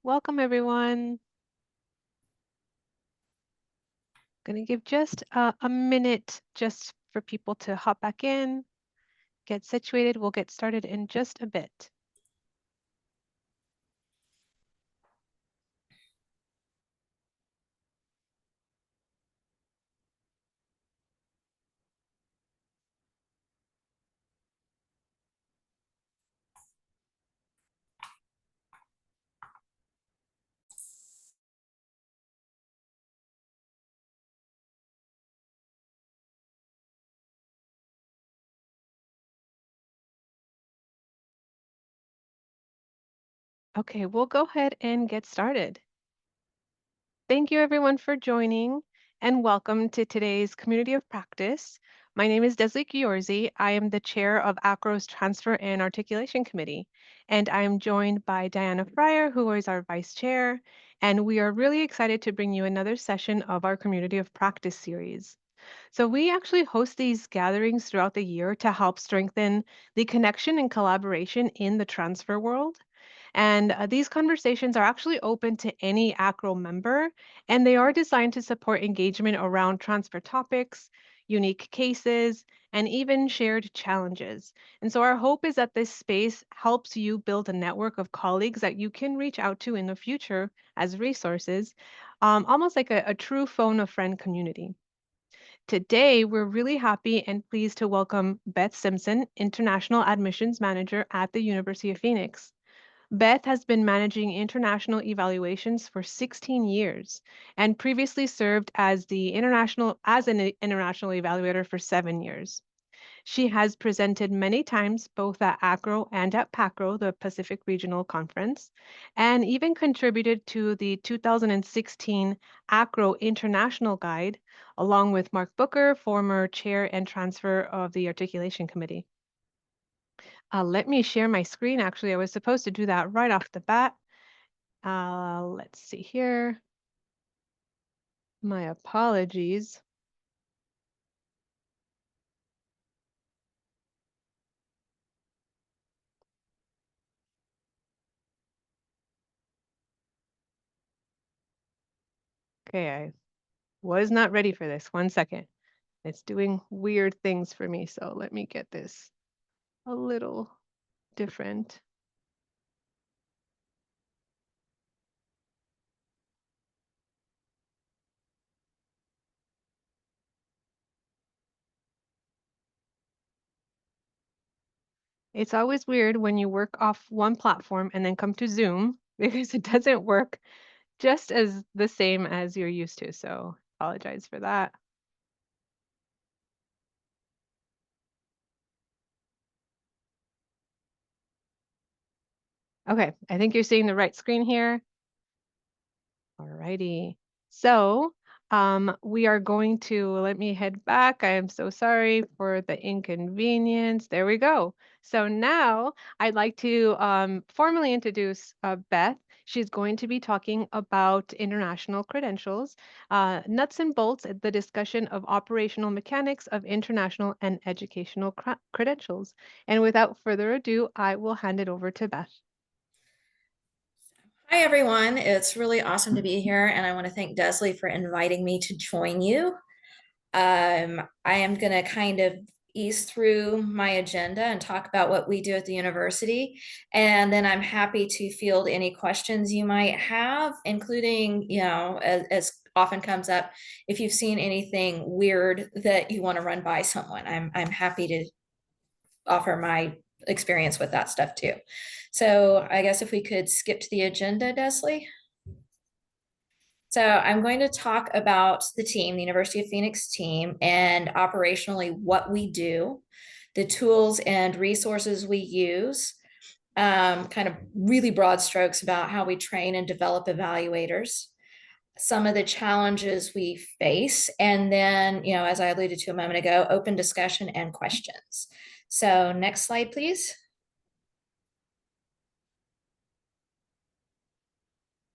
Welcome, everyone. Going to give just a minute just for people to hop back in, get situated. We'll get started in just a bit. Okay, we'll go ahead and get started. Thank you, everyone, for joining, and welcome to today's Community of Practice. My name is Desley Giorzi. I am the chair of AACRAO's Transfer and Articulation Committee, and I am joined by Diana Fryer, who is our vice chair, and we are really excited to bring you another session of our Community of Practice series. So we actually host these gatherings throughout the year to help strengthen the connection and collaboration in the transfer world. And these conversations are actually open to any ACRO member, and they are designed to support engagement around transfer topics, unique cases, and even shared challenges. And so our hope is that this space helps you build a network of colleagues that you can reach out to in the future as resources, almost like a true phone a friend community. Today, we're really happy and pleased to welcome Beth Simpson, International Admissions Manager at the University of Phoenix. Beth has been managing international evaluations for 16 years and previously served as an international evaluator for 7 years. She has presented many times both at ACRO and at PACRO, the Pacific Regional Conference, and even contributed to the 2016 ACRO International Guide, along with Mark Booker, former chair and transfer of the Articulation Committee. Let me share my screen. Actually, I was supposed to do that right off the bat. Let's see here. My apologies. Okay, I was not ready for this. 1 second. It's doing weird things for me, so let me get this a little different. It's always weird when you work off one platform and then come to Zoom because it doesn't work just as the same as you're used to. So apologize for that. Okay, I think you're seeing the right screen here. All righty. So we are going to, let me head back. I am so sorry for the inconvenience. There we go. So now I'd like to formally introduce Beth. She's going to be talking about international credentials, nuts and bolts, the discussion of operational mechanics of international and educational credentials. And without further ado, I will hand it over to Beth. Hi, everyone. It's really awesome to be here, and I want to thank Desley for inviting me to join you. I am going to kind of ease through my agenda and talk about what we do at the university, and then I'm happy to field any questions you might have, including, as often comes up, if you've seen anything weird that you want to run by someone. I'm happy to offer my experience with that stuff too. So I guess if we could skip to the agenda, Desley. So I'm going to talk about the team, the University of Phoenix team, and operationally what we do, the tools and resources we use, kind of really broad strokes about how we train and develop evaluators, some of the challenges we face, and then, as I alluded to a moment ago, open discussion and questions. So next slide, please.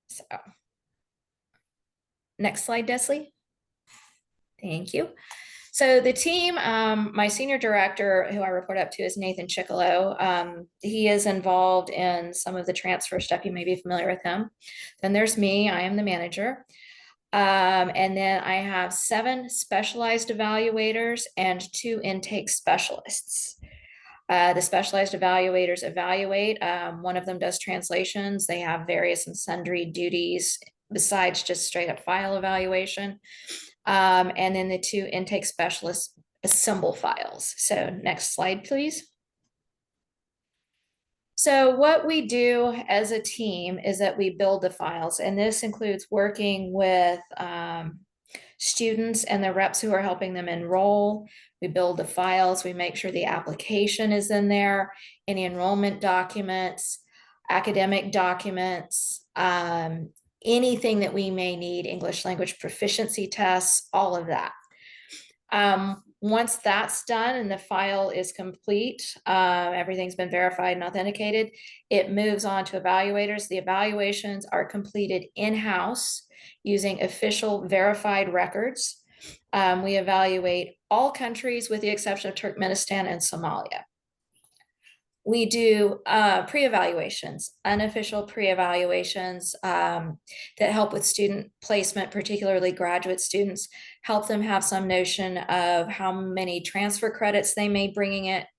So next slide, Desley. Thank you. So the team, my senior director, who I report up to, is Nathan Chickalo. He is involved in some of the transfer stuff. You may be familiar with him. Then there's me. I am the manager. And then I have 7 specialized evaluators and 2 intake specialists. The specialized evaluators evaluate. One of them does translations. They have various and sundry duties besides just straight up file evaluation. And then the 2 intake specialists assemble files. So next slide, please. So what we do as a team is that we build the files, and this includes working with students and the reps who are helping them enroll. We build the files, we make sure the application is in there, any enrollment documents, academic documents, anything that we may need, English language proficiency tests, all of that. Once that's done and the file is complete, everything's been verified and authenticated, it moves on to evaluators. The evaluations are completed in-house using official verified records. We evaluate all countries with the exception of Turkmenistan and Somalia. We do pre-evaluations, unofficial pre-evaluations that help with student placement, particularly graduate students, help them have some notion of how many transfer credits they may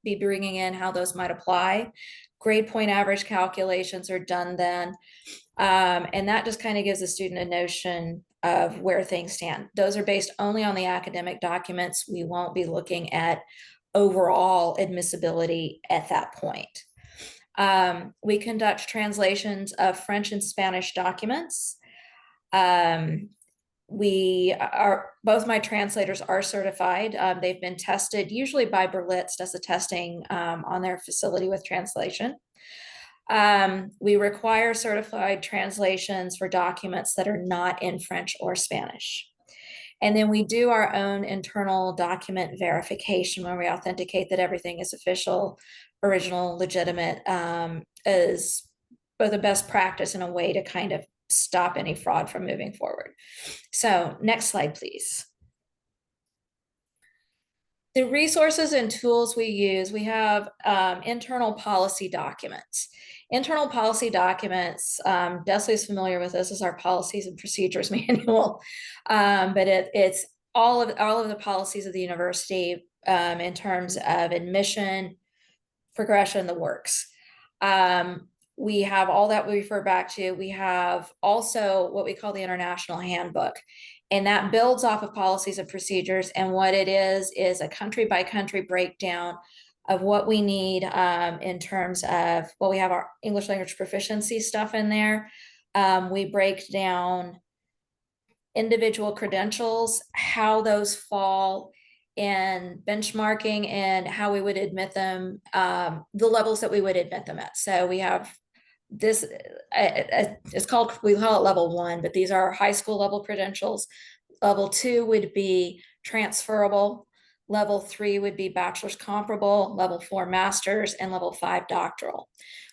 be bringing in, how those might apply. Grade point average calculations are done then. And that just kind of gives the student a notion of where things stand. Those are based only on the academic documents. We won't be looking at overall admissibility at that point. We conduct translations of French and Spanish documents. Both my translators are certified. They've been tested, usually by Berlitz does the testing on their facility with translation. We require certified translations for documents that are not in French or Spanish. And then we do our own internal document verification where we authenticate that everything is official, original, legitimate, is both a best practice and a way to kind of stop any fraud from moving forward. So next slide, please. The resources and tools we use, we have internal policy documents. Internal policy documents, Desley is familiar with this, is our policies and procedures manual, but it's all of the policies of the university in terms of admission, progression, the works. We have all that we refer back to. We have also what we call the International Handbook, and that builds off of policies and procedures. And what it is a country by country breakdown of what we need in terms of, well, we have our English language proficiency stuff in there. We break down individual credentials, how those fall in benchmarking and how we would admit them, the levels that we would admit them at. So we have this, it's called, we call it level 1, but these are high school level credentials. Level 2 would be transferable. Level 3 would be bachelor's comparable, level 4 master's, and level 5 doctoral.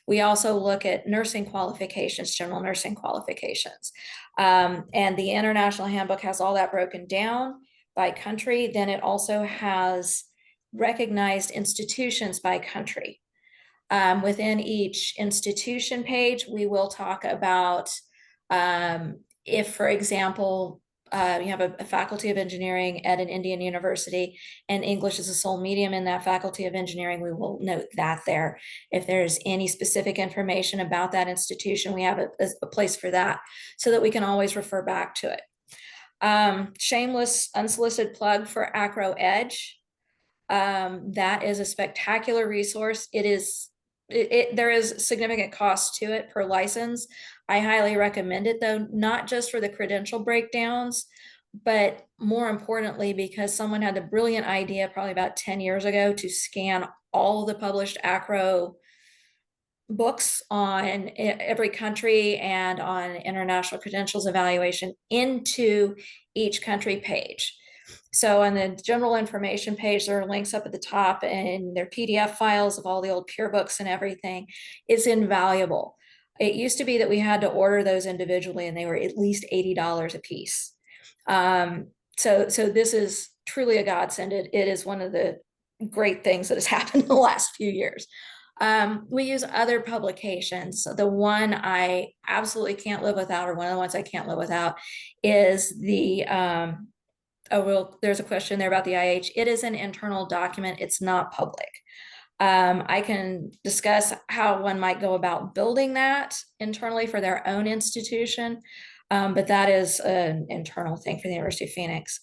We also look at nursing qualifications, general nursing qualifications. And the International Handbook has all that broken down by country. Then it also has recognized institutions by country. Within each institution page, we will talk about if, for example, you have a faculty of engineering at an Indian university and English is a sole medium in that faculty of engineering, we will note that there. If there's any specific information about that institution, we have a place for that so that we can always refer back to it. Shameless, unsolicited plug for AACRAO Edge. That is a spectacular resource. There is significant cost to it per license. I highly recommend it though, not just for the credential breakdowns, but more importantly, because someone had the brilliant idea probably about 10 years ago to scan all the published AACRAO books on every country and on international credentials evaluation into each country page. So on the general information page, there are links up at the top and their PDF files of all the old peer books and everything. It's invaluable. It used to be that we had to order those individually and they were at least $80 a piece. So this is truly a godsend. It is one of the great things that has happened in the last few years. We use other publications. So the one I absolutely can't live without, or one of the ones I can't live without, is the there's a question there about the IH. It is an internal document. It's not public. I can discuss how one might go about building that internally for their own institution, but that is an internal thing for the University of Phoenix.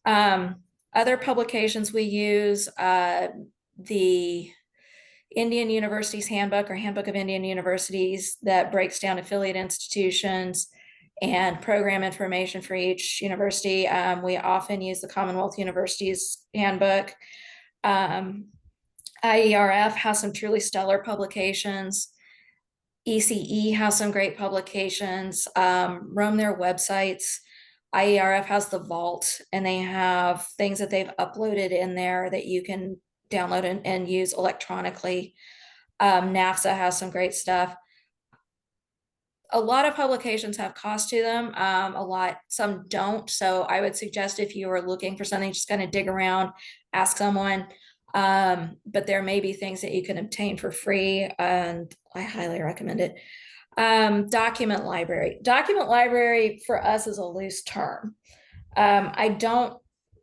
Other publications we use, the Indian Universities Handbook, or Handbook of Indian Universities, that breaks down affiliate institutions and program information for each university. We often use the Commonwealth Universities Handbook. IERF has some truly stellar publications. ECE has some great publications. Roam their websites. IERF has the vault, and they have things that they've uploaded in there that you can download and use electronically. NAFSA has some great stuff. A lot of publications have cost to them. Some don't. So I would suggest, if you are looking for something, just kind of dig around, ask someone. But there may be things that you can obtain for free, and I highly recommend it. Document library. Document library for us is a loose term.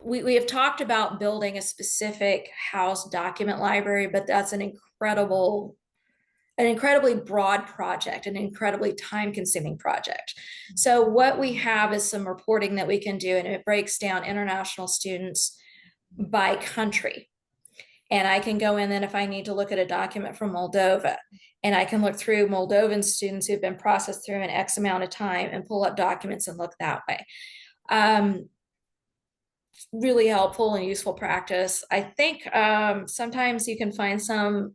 We have talked about building a specific house document library, but that's an incredibly broad project, an incredibly time-consuming project. So what we have is some reporting that we can do, and it breaks down international students by country. And I can go in then, if I need to look at a document from Moldova, and I can look through Moldovan students who've been processed through an X amount of time and pull up documents and look that way. Really helpful and useful practice. I think sometimes you can find some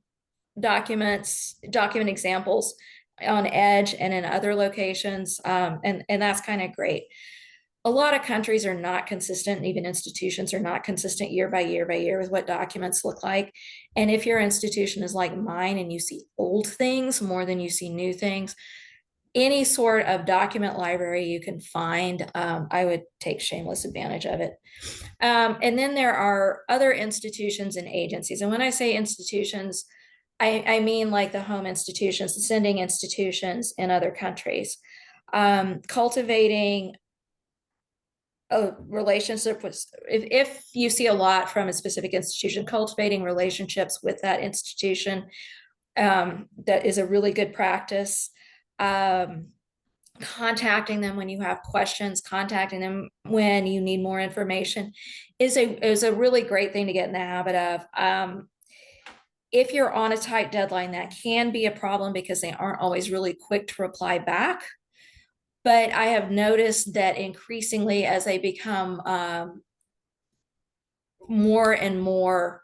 document examples on Edge and in other locations, and that's kind of great. A lot of countries are not consistent, even institutions are not consistent year by year by year with what documents look like. And if your institution is like mine and you see old things more than you see new things, any sort of document library you can find, I would take shameless advantage of it. And then there are other institutions and agencies. And when I say institutions, I mean like the home institutions, the sending institutions in other countries. Cultivating a relationship with, if you see a lot from a specific institution, cultivating relationships with that institution, that is a really good practice. Contacting them when you have questions, contacting them when you need more information is a really great thing to get in the habit of. If you're on a tight deadline, that can be a problem because they aren't always really quick to reply back. But I have noticed that increasingly, as they become more and more,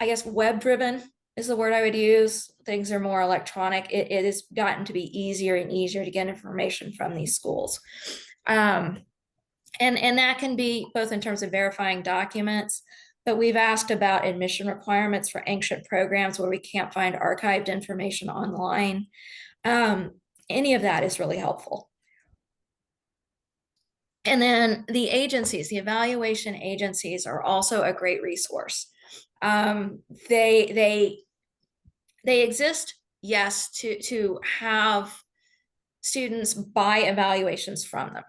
I guess, web driven is the word I would use. Things are more electronic. It has gotten to be easier and easier to get information from these schools. And that can be both in terms of verifying documents, but we've asked about admission requirements for ancient programs where we can't find archived information online. Any of that is really helpful. And then the agencies, the evaluation agencies, are also a great resource. They exist, yes, to have students buy evaluations from them,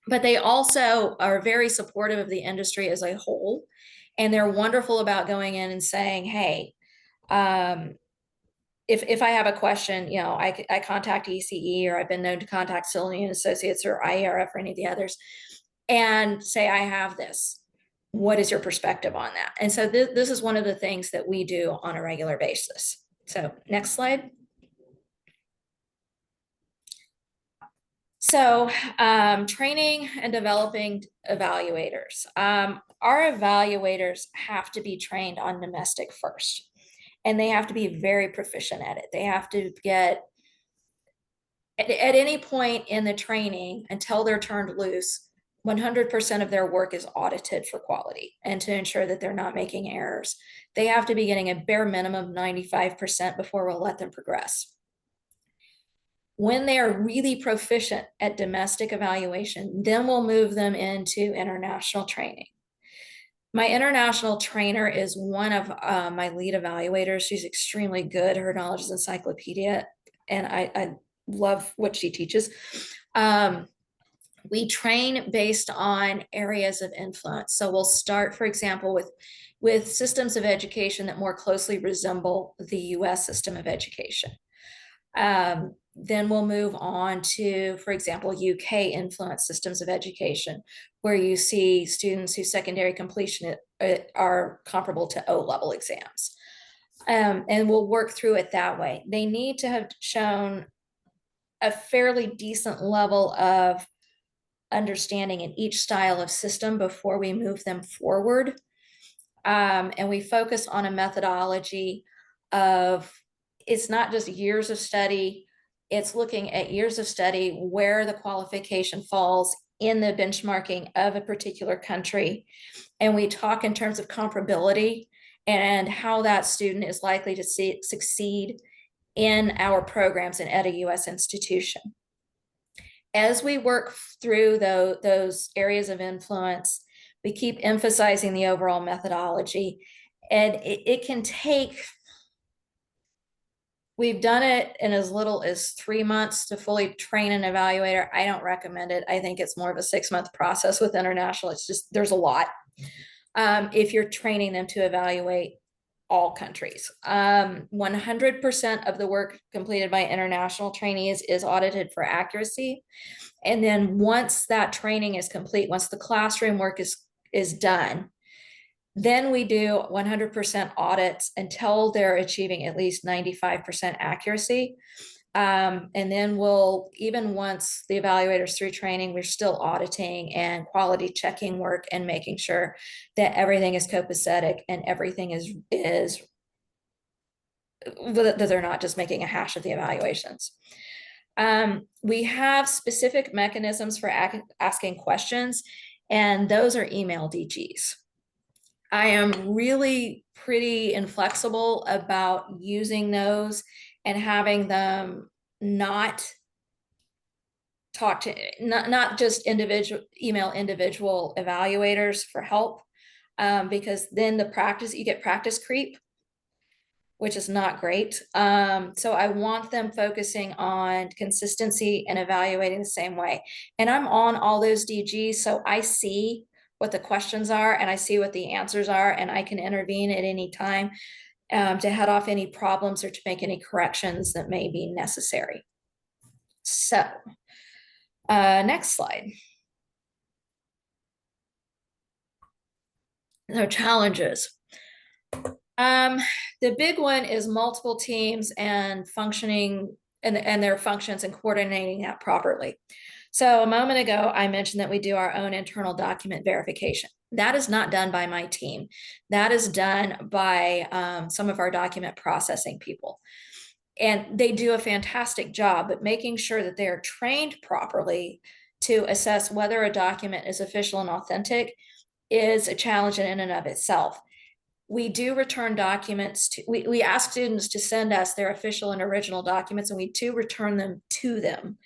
but they also are very supportive of the industry as a whole. And they're wonderful about going in and saying, hey, if I have a question, I contact ECE, or I've been known to contact Sillian Associates or IERF or any of the others, and say, I have this. What is your perspective on that? And so this is one of the things that we do on a regular basis. So next slide. So training and developing evaluators. Our evaluators have to be trained on domestic first, and they have to be very proficient at it. They have to get, at any point in the training until they're turned loose, 100% of their work is audited for quality and to ensure that they're not making errors. They have to be getting a bare minimum 95% before we'll let them progress. When they are really proficient at domestic evaluation, then we'll move them into international training. My international trainer is one of my lead evaluators. She's extremely good. Her knowledge is encyclopedia, and I love what she teaches. We train based on areas of influence. So we'll start, for example, with systems of education that more closely resemble the US system of education. Then we'll move on to, for example, UK influence systems of education, where you see students whose secondary completion are comparable to O-level exams. And we'll work through it that way. They need to have shown a fairly decent level of understanding in each style of system before we move them forward. And we focus on a methodology of, it's not just years of study, it's looking at years of study where the qualification falls in the benchmarking of a particular country. And we talk in terms of comparability and how that student is likely to succeed in our programs and at a US institution. As we work through those areas of influence, we keep emphasizing the overall methodology. And it can take, we've done it in as little as 3 months to fully train an evaluator. I don't recommend it. I think it's more of a 6-month process with international. It's just, there's a lot. If you're training them to evaluate all countries. 100% of the work completed by international trainees is audited for accuracy. And then once that training is complete, once the classroom work is done, then we do 100% audits until they're achieving at least 95% accuracy. And then we'll, even once the evaluator's through training, we're still auditing and quality checking work and making sure that everything is copacetic and everything is that they're not just making a hash of the evaluations. We have specific mechanisms for asking questions, and those are email DGs. I am really pretty inflexible about using those and having them not talk to, not just email individual evaluators for help, because then you get practice creep, which is not great. So I want them focusing on consistency and evaluating the same way. And I'm on all those DGs, so I see what the questions are and I see what the answers are, and I can intervene at any time to head off any problems or to make any corrections that may be necessary. So, next slide. So challenges. The big one is multiple teams and functioning and their functions and coordinating that properly. So a moment ago, I mentioned that we do our own internal document verification. That is not done by my team. That is done by some of our document processing people. And they do a fantastic job, but making sure that they are trained properly to assess whether a document is official and authentic is a challenge in and of itself. We do return documents to, we ask students to send us their official and original documents, and we do return them to them.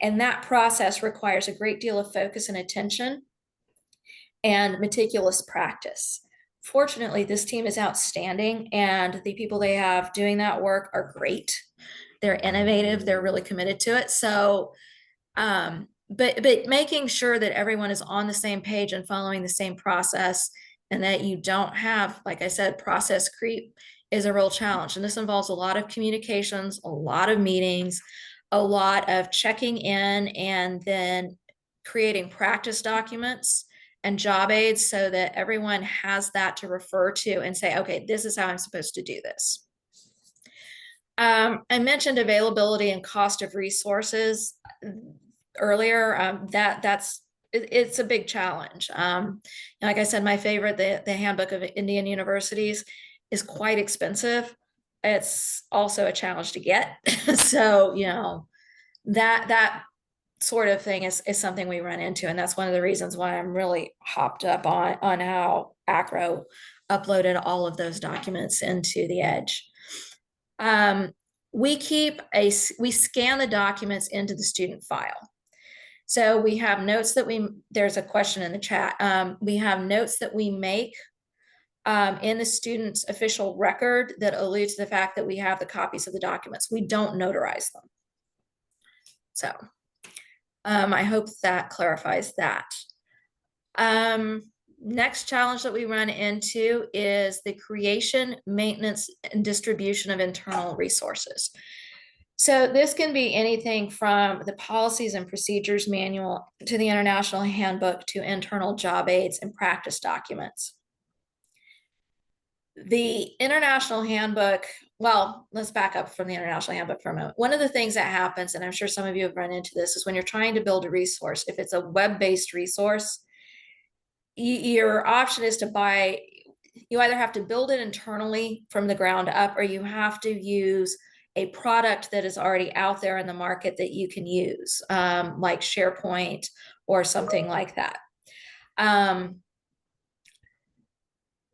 And that process requires a great deal of focus and attention and meticulous practice. Fortunately, this team is outstanding, and the people they have doing that work are great. They're innovative, they're really committed to it. So, but making sure that everyone is on the same page and following the same process, and that you don't have, like I said, process creep is a real challenge. And this involves a lot of communications, a lot of meetings, a lot of checking in, and then creating practice documents and job aids so that everyone has that to refer to and say, okay, this is how I'm supposed to do this. I mentioned availability and cost of resources earlier. It's a big challenge. Like I said, my favorite, the Handbook of Indian Universities, is quite expensive. It's also a challenge to get. So, that sort of thing is something we run into. And that's one of the reasons why I'm really hopped up on how AACRAO uploaded all of those documents into the Edge. we scan the documents into the student file. So we have notes that there's a question in the chat. We have notes that we make in the student's official record that allude to the fact that we have the copies of the documents. We don't notarize them. So I hope that clarifies that. Next challenge that we run into is the creation, maintenance, and distribution of internal resources. So this can be anything from the policies and procedures manual to the international handbook to internal job aids and practice documents. The international handbook, well, let's back up from the international handbook for a moment. One of the things that happens, and I'm sure some of you have run into this, is when you're trying to build a resource, if it's a web-based resource, your option is to buy, you either have to build it internally from the ground up, or you have to use a product that is already out there in the market that you can use, like SharePoint or something like that.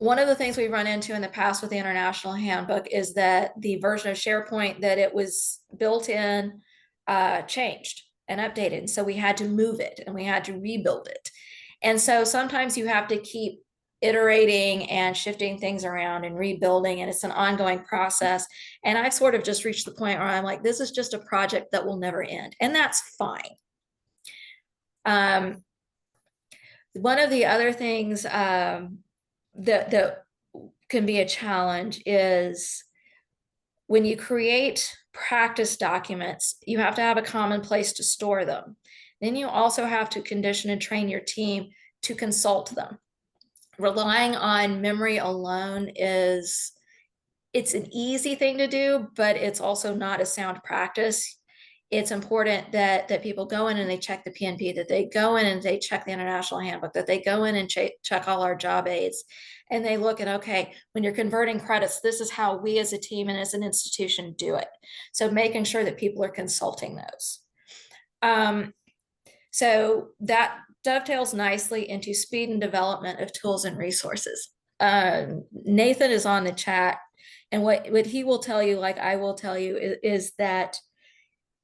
One of the things we've run into in the past with the international handbook is that the version of SharePoint that it was built in changed and updated. And so we had to move it and we had to rebuild it. And so sometimes you have to keep iterating and shifting things around and rebuilding, and it's an ongoing process. And I've sort of just reached the point where I'm like, this is just a project that will never end, and that's fine. One of the other things that can be a challenge is when you create practice documents, you have to have a common place to store them. Then you also have to condition and train your team to consult them. Relying on memory alone it's an easy thing to do, but it's also not a sound practice. It's important that people go in and they check the PNP, that they go in and they check the international handbook, that they go in and check all our job aids, and they look at, okay, when you're converting credits, this is how we as a team and as an institution do it. So making sure that people are consulting those. So that dovetails nicely into speed and development of tools and resources. Nathan is on the chat, and what he will tell you, like I will tell you, is that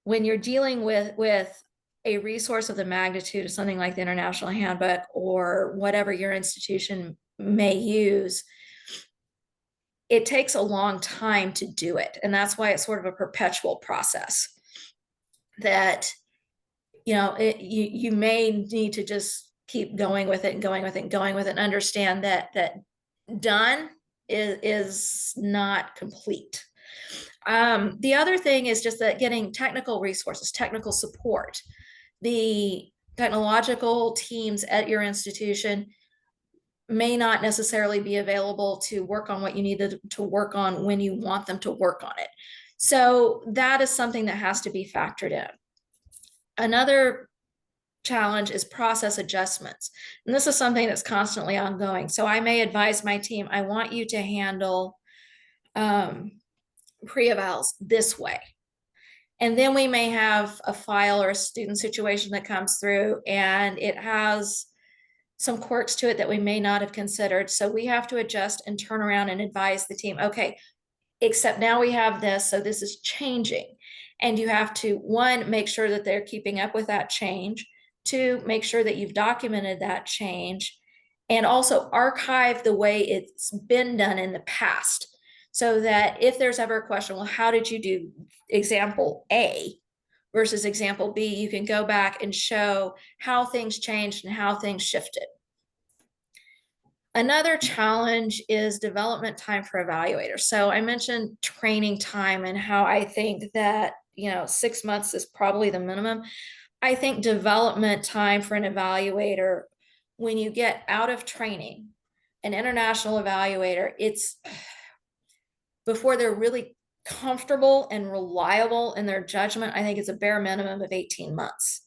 when you're dealing with a resource of the magnitude of something like the international handbook or whatever your institution may use, it takes a long time to do it. And that's why it's sort of a perpetual process that, you know, you may need to just keep going with it and going with it and going with it, and understand that done is not complete. The other thing is just that getting technical resources, technical support. The technological teams at your institution may not necessarily be available to work on what you need to work on when you want them to work on it. So that is something that has to be factored in. Another challenge is process adjustments. And this is something that's constantly ongoing. So I may advise my team, I want you to handle pre-evals this way. And then we may have a file or a student situation that comes through and it has some quirks to it that we may not have considered. So we have to adjust and turn around and advise the team, okay, except now we have this, so this is changing. And you have to, one, make sure that they're keeping up with that change. Two, make sure that you've documented that change, and also archive the way it's been done in the past, so that if there's ever a question, well, how did you do example A versus example B, you can go back and show how things changed and how things shifted. Another challenge is development time for evaluators. So I mentioned training time and how I think that, 6 months is probably the minimum. I think development time for an evaluator, when you get out of training, an international evaluator, it's before they're really comfortable and reliable in their judgment, I think it's a bare minimum of 18 months.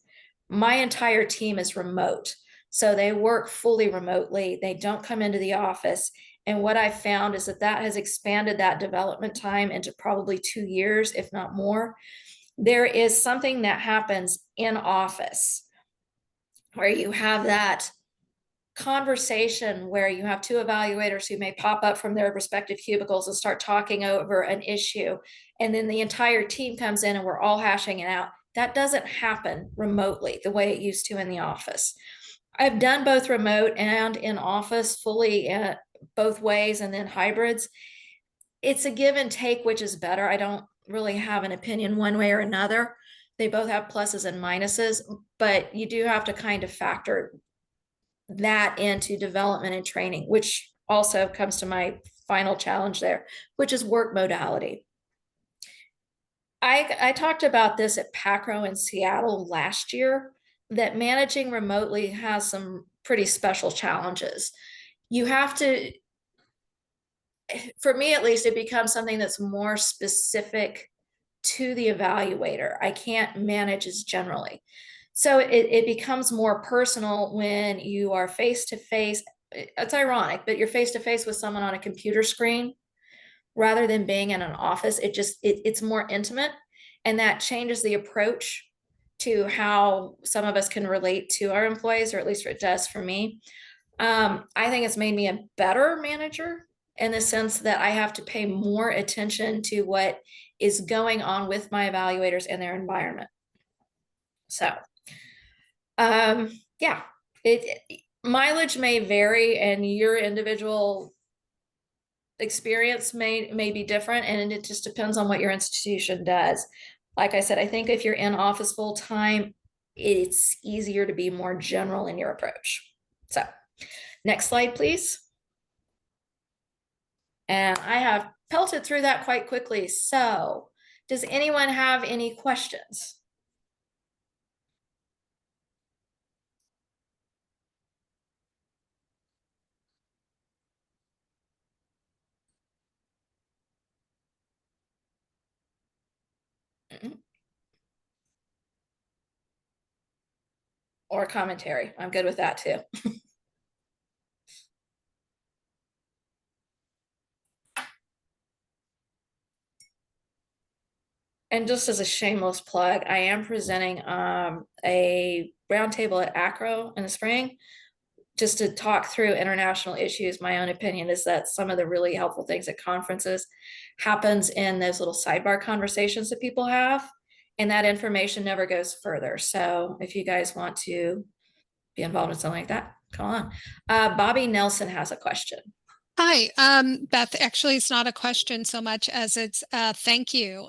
My entire team is remote. So they work fully remotely. They don't come into the office. And what I found is that has expanded that development time into probably 2 years, if not more. There is something that happens in office where you have that conversation where you have two evaluators who may pop up from their respective cubicles and start talking over an issue, and then the entire team comes in and we're all hashing it out. That doesn't happen remotely the way it used to in the office. I've done both remote and in office fully both ways, and then hybrids. It's a give and take, which is better. I don't really have an opinion one way or another. They both have pluses and minuses, but you do have to kind of factor that into development and training, which also comes to my final challenge there, which is work modality. I talked about this at AACRAO in Seattle last year, that managing remotely has some pretty special challenges. You have to, for me at least, it becomes something that's more specific to the evaluator. I can't manage as generally. So it becomes more personal when you are face to face. It's ironic, but you're face to face with someone on a computer screen rather than being in an office. It's more intimate, and that changes the approach to how some of us can relate to our employees, or at least it does for me. I think it's made me a better manager in the sense that I have to pay more attention to what is going on with my evaluators and their environment. So, yeah, mileage may vary, and your individual experience may be different, and it just depends on what your institution does. Like I said, I think if you're in office full time, it's easier to be more general in your approach. So, next slide, please. And I have pelted through that quite quickly. So, does anyone have any questions? Or commentary? I'm good with that too. And just as a shameless plug, I am presenting a roundtable at AACRAO in the spring, just to talk through international issues. My own opinion is that some of the really helpful things at conferences happens in those little sidebar conversations that people have, and that information never goes further. So if you guys want to be involved in something like that, come on. Bobby Nelson has a question. Hi, Beth. Actually, it's not a question so much as it's thank you.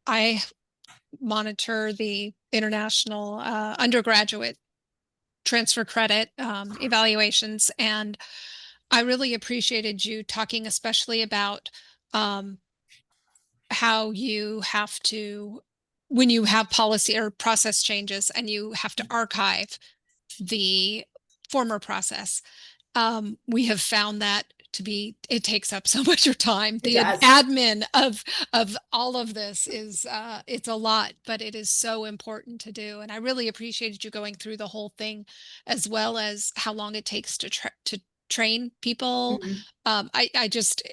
I monitor the international undergraduate transfer credit evaluations, and I really appreciated you talking especially about how you have to, when you have policy or process changes and you have to archive the former process. We have found that to be, it takes up so much of time. The admin of all of this is it's a lot, but it is so important to do. And I really appreciated you going through the whole thing, as well as how long it takes to train people. I just,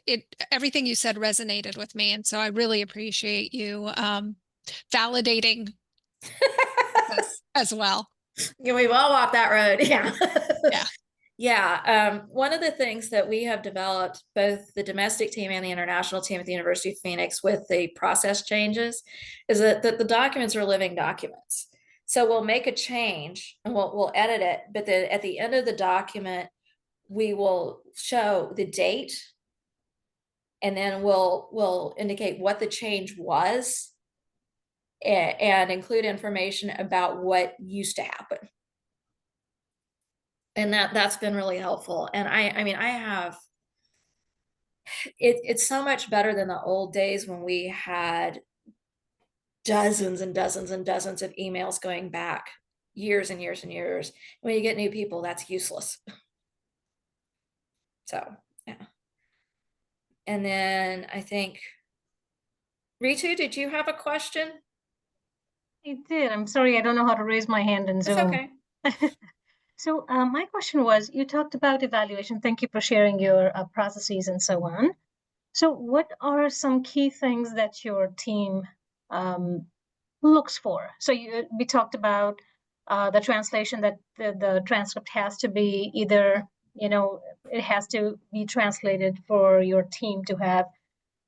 everything you said resonated with me, and so I really appreciate you validating this as well. Yeah, we've all walked that road. Yeah. Yeah. Yeah. One of the things that we have developed, both the domestic team and the international team at the University of Phoenix, with the process changes, is that the documents are living documents. So we'll make a change and we'll edit it, but then at the end of the document, we will show the date, and then we'll indicate what the change was, and include information about what used to happen. And that's been really helpful. And I mean, I have, it's so much better than the old days when we had dozens and dozens and dozens of emails going back years and years and years. When you get new people, that's useless. So, yeah. And then I think, Ritu, did you have a question? I did. I'm sorry, I don't know how to raise my hand in Zoom. That's okay. So my question was, you talked about evaluation. Thank you for sharing your processes and so on. So what are some key things that your team looks for? So we talked about the translation that the transcript has to be either, it has to be translated for your team to have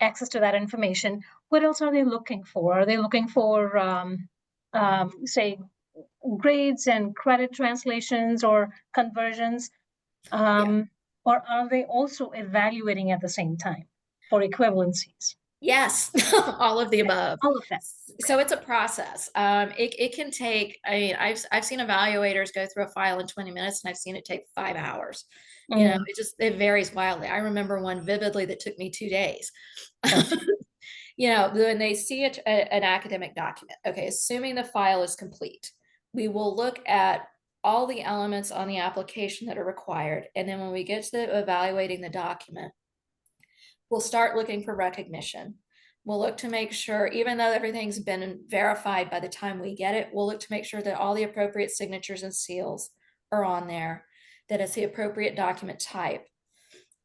access to that information. What else are they looking for? Are they looking for, say, grades and credit translations or conversions? Or are they also evaluating at the same time for equivalencies? Yes, all of the above. All of that. So it's a process. It can take, I mean, I've seen evaluators go through a file in 20 minutes and I've seen it take 5 hours. It varies wildly. I remember one vividly that took me 2 days. When they see an academic document, okay, assuming the file is complete, we will look at all the elements on the application that are required. And then when we get to evaluating the document, we'll start looking for recognition. We'll look to make sure, even though everything's been verified by the time we get it, we'll look to make sure that all the appropriate signatures and seals are on there, that it's the appropriate document type.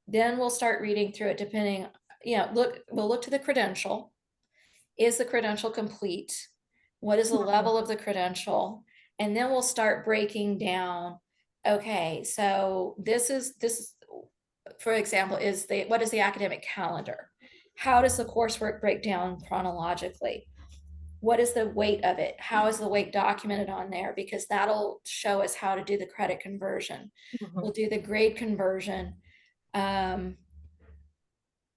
Then we'll start reading through it depending, we'll look to the credential. Is the credential complete? What is the level of the credential? And then we'll start breaking down, okay, so this is, for example, what is the academic calendar? How does the coursework break down chronologically? What is the weight of it? How is the weight documented on there? Because that'll show us how to do the credit conversion. We'll do the grade conversion.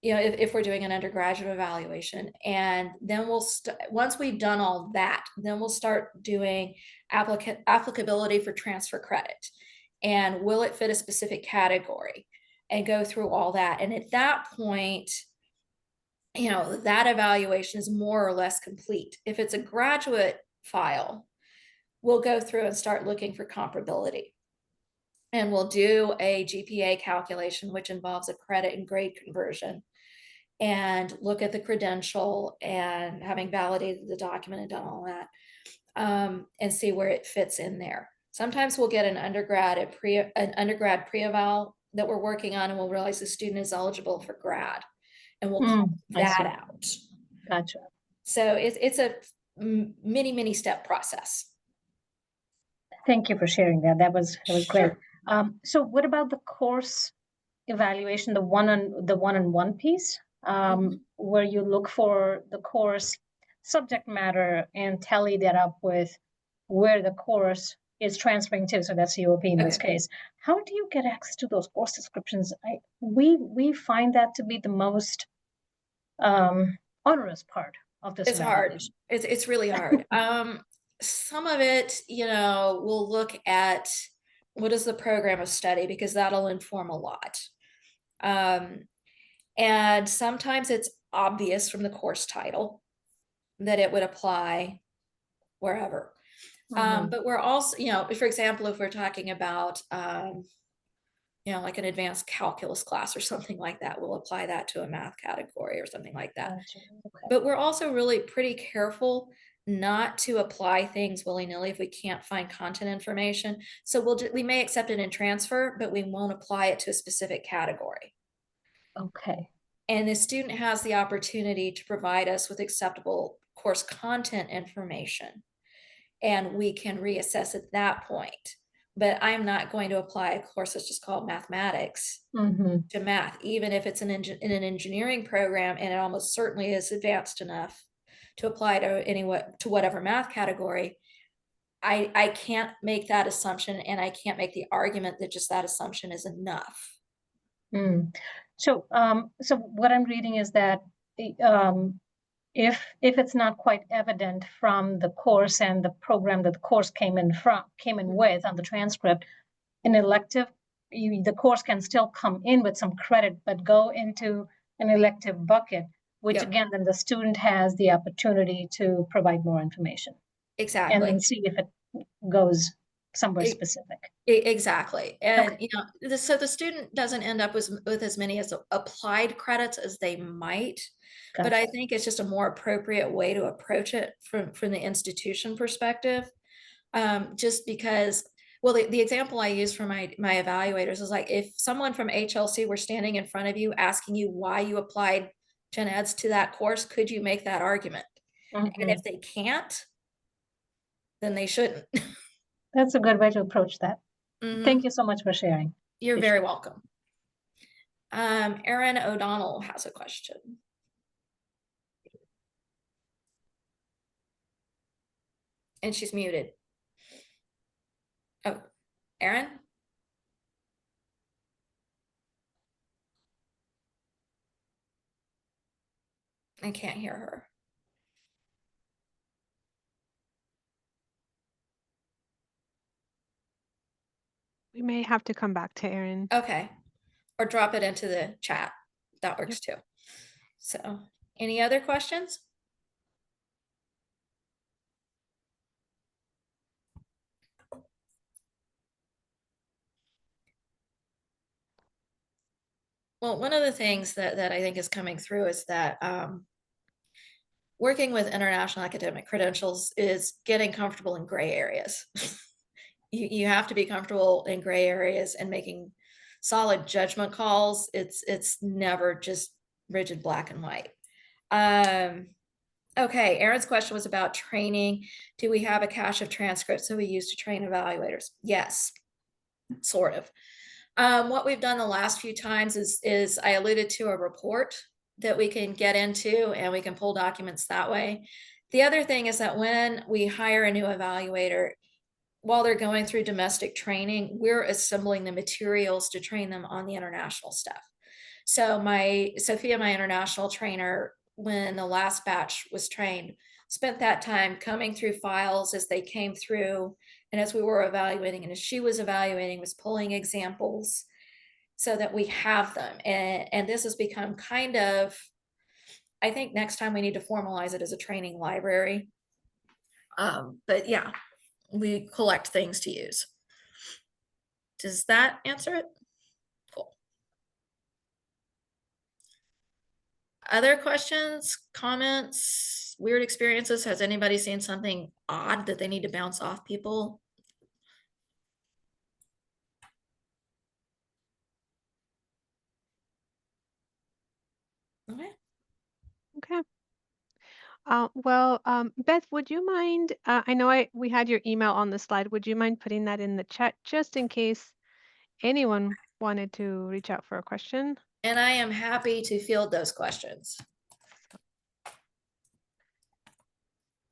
If we're doing an undergraduate evaluation, and then once we've done all that, then we'll start doing applicability for transfer credit. And will it fit a specific category? And go through all that. And at that point, that evaluation is more or less complete. If it's a graduate file, we'll go through and start looking for comparability. And we'll do a GPA calculation, which involves a credit and grade conversion, and look at the credential and having validated the document and done all that, and see where it fits in there. Sometimes we'll get an undergrad pre-eval that we're working on, and we'll realize the student is eligible for grad, and we'll call that out. Gotcha. So it's a many step process. Thank you for sharing that. That was great. So what about the course evaluation, the one-on-one piece, where you look for the course subject matter and tally that up with where the course is transferring to, so that's COP in this case. How do you get access to those course descriptions? We find that to be the most onerous part of this. It's hard. It's really hard. Some of it, we'll look at what is the program of study, because that'll inform a lot. And sometimes it's obvious from the course title that it would apply wherever. But we're also, for example, if we're talking about, like an advanced calculus class or something like that, we'll apply that to a math category or something like that. Gotcha. Okay. But we're also really pretty careful not to apply things willy-nilly if we can't find content information. So we may accept it in transfer, but we won't apply it to a specific category. Okay. And the student has the opportunity to provide us with acceptable course content information, and we can reassess at that point. But I'm not going to apply a course that's just called mathematics to math, even if it's in an engineering program, and it almost certainly is advanced enough to apply to whatever math category. I can't make that assumption, and I can't make the argument that just that assumption is enough. So what I'm reading is that if it's not quite evident from the course and the program that the course came in with on the transcript, an elective, the course can still come in with some credit, but go into an elective bucket, which again, then the student has the opportunity to provide more information. Exactly. And then see if it goes somewhere specific. Exactly. And, so the student doesn't end up with as many as applied credits as they might. Gotcha. But I think it's just a more appropriate way to approach it from the institution perspective. Just because, well, the example I use for my evaluators is like, if someone from HLC were standing in front of you asking you why you applied gen eds to that course, could you make that argument? And if they can't, then they shouldn't. That's a good way to approach that. Mhm. Thank you so much for sharing. You're Appreciate very welcome. Erin O'Donnell has a question. And she's muted. Oh, Erin? I can't hear her. We may have to come back to Erin. Okay. Or drop it into the chat. That works too. So, any other questions? Well, one of the things that I think is coming through is that working with international academic credentials is getting comfortable in gray areas. You have to be comfortable in gray areas and making solid judgment calls. It's never just rigid black and white. Okay, Erin's question was about training. Do we have a cache of transcripts that we use to train evaluators? Yes, sort of. What we've done the last few times is I alluded to a report that we can get into and we can pull documents that way. The other thing is that when we hire a new evaluator, while they're going through domestic training, we're assembling the materials to train them on the international stuff. So Sophia, my international trainer, when the last batch was trained, spent that time coming through files as they came through and as we were evaluating, and as she was evaluating, was pulling examples so that we have them. And this has become kind of, I think next time we need to formalize it as a training library. But yeah, we collect things to use. Does that answer it? Cool. Other questions, comments, weird experiences? Has anybody seen something odd that they need to bounce off people? Okay. Okay. Beth, would you mind, I know we had your email on the slide. Would you mind putting that in the chat just in case anyone wanted to reach out for a question? And I am happy to field those questions.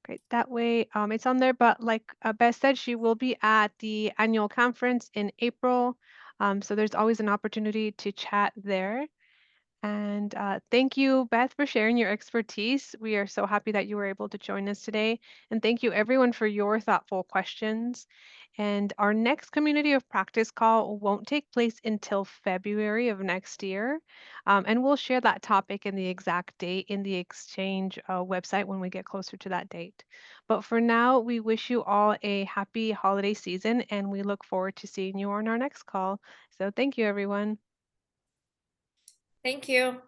Great. That way it's on there, but like Beth said, she will be at the annual conference in April. So there's always an opportunity to chat there. And thank you, Beth, for sharing your expertise. We are so happy that you were able to join us today. And thank you, everyone, for your thoughtful questions. And our next community of practice call won't take place until February of next year. And we'll share that topic and the exact date in the Exchange website when we get closer to that date. But for now, we wish you all a happy holiday season, and we look forward to seeing you on our next call. So thank you, everyone. Thank you.